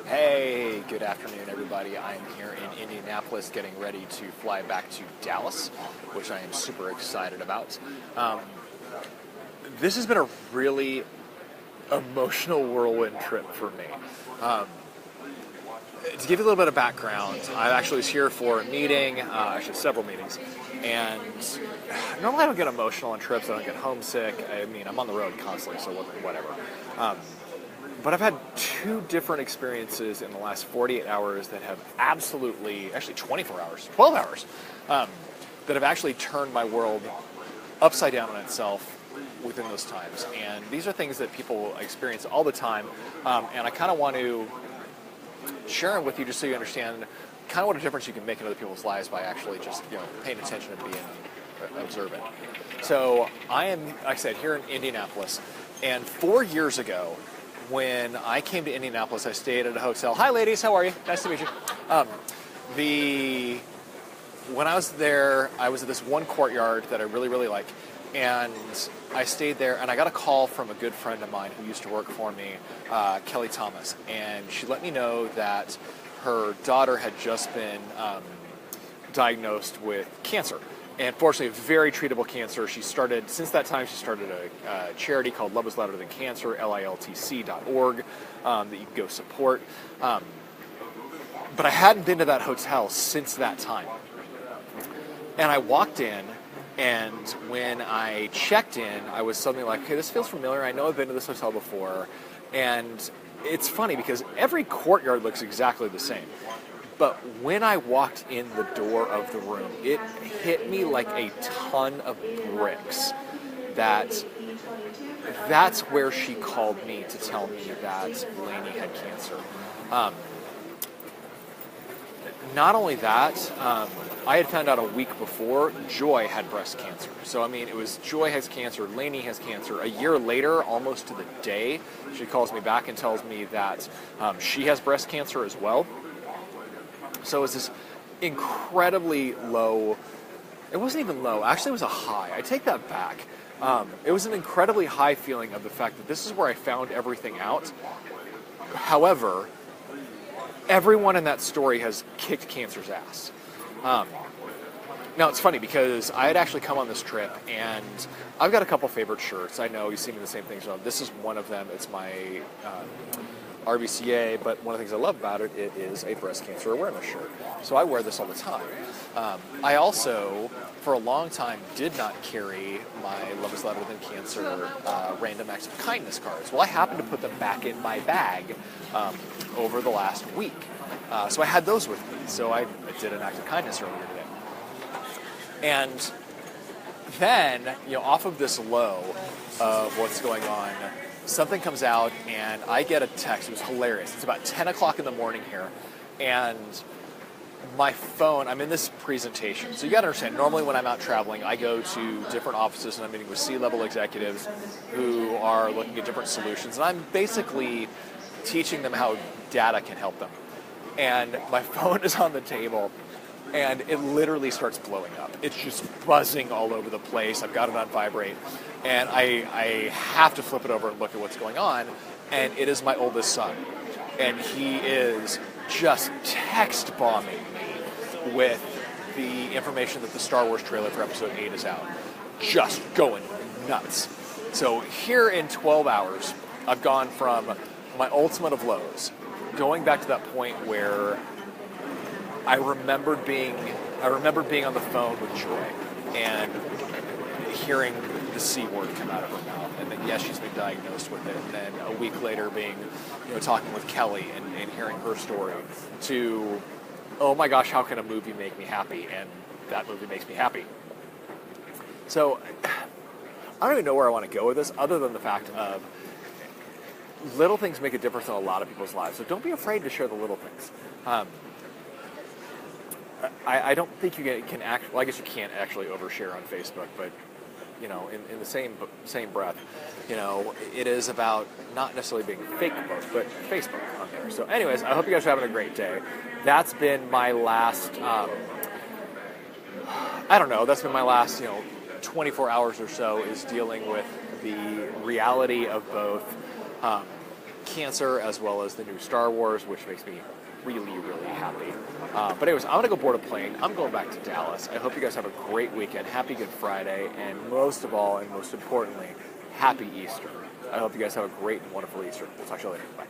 Hey, good afternoon, everybody. I'm here in Indianapolis getting ready to fly back to Dallas, which I am super excited about. This has been a really emotional whirlwind trip for me. To give you a little bit of background, I actually was here for a meeting, actually several meetings, and normally I don't get emotional on trips, I don't get homesick. I mean, I'm on the road constantly, so whatever. But I've had two different experiences in the last 48 hours that have actually 24 hours, 12 hours, that have actually turned my world upside down on itself within those times. And these are things that people experience all the time, and I kind of want to share them with you just so you understand kind of what a difference you can make in other people's lives by actually just paying attention and being observant. So I am, like I said, here in Indianapolis, and 4 years ago, when I came to Indianapolis, I stayed at a hotel. Hi, ladies. How are you? Nice to meet you. When I was there, I was at this one courtyard that I really, really like, and I stayed there, and I got a call from a good friend of mine who used to work for me, Kelly Thomas, and she let me know that her daughter had just been diagnosed with cancer. And fortunately, very treatable cancer. Since that time, she started a charity called Love is Louder Than Cancer, LILTC.org, that you can go support. But I hadn't been to that hotel since that time. And I walked in, and when I checked in, I was suddenly like, okay, this feels familiar. I know I've been to this hotel before. And it's funny because every courtyard looks exactly the same. But when I walked in the door of the room, it hit me like a ton of bricks that's where she called me to tell me that Lainey had cancer. Not only that, I had found out a week before Joy had breast cancer. So, I mean, it was Joy has cancer, Lainey has cancer. A year later, almost to the day, she calls me back and tells me that she has breast cancer as well. So it was this incredibly low, it wasn't even low, actually it was a high. I take that back. It was an incredibly high feeling of the fact that this is where I found everything out. However, everyone in that story has kicked cancer's ass. Now it's funny because I had actually come on this trip and I've got a couple favorite shirts. I know you've seen me the same things. This is one of them. It's my RBCA, but one of the things I love about it, it is a breast cancer awareness shirt. So I wear this all the time. I also, for a long time, did not carry my Love is Louder Than Cancer random acts of kindness cards. Well, I happened to put them back in my bag over the last week. So I had those with me. So I did an act of kindness earlier today. And then, off of this low of what's going on, something comes out and I get a text. It was hilarious. It's about 10 o'clock in the morning here. And my phone, I'm in this presentation. So you got to understand, normally when I'm out traveling, I go to different offices and I'm meeting with C-level executives who are looking at different solutions. And I'm basically teaching them how data can help them. And my phone is on the table and it literally starts blowing up. It's just buzzing all over the place. I've got it on vibrate. And I have to flip it over and look at what's going on. And it is my oldest son. And he is just text bombing me with the information that the Star Wars trailer for Episode 8 is out. Just going nuts. So here in 12 hours, I've gone from my ultimate of lows, going back to that point where I remembered being on the phone with Joy and hearing the C word come out of her mouth, and then yes, she's been diagnosed with it. And then a week later, being talking with Kelly and hearing her story. To, oh my gosh, how can a movie make me happy? And that movie makes me happy. So I don't even know where I want to go with this, other than the fact of little things make a difference in a lot of people's lives. So don't be afraid to share the little things. I don't think you can well, I guess you can't actually overshare on Facebook, but in the same breath, it is about not necessarily being fake both, but Facebook on there. So anyways, I hope you guys are having a great day. That's been my last, that's been my last, 24 hours or so, is dealing with the reality of both Cancer, as well as the new Star Wars, which makes me really, really happy. But anyways, I'm going to go board a plane. I'm going back to Dallas. I hope you guys have a great weekend. Happy Good Friday. And most of all, and most importantly, Happy Easter. I hope you guys have a great and wonderful Easter. We'll talk to you later. Bye.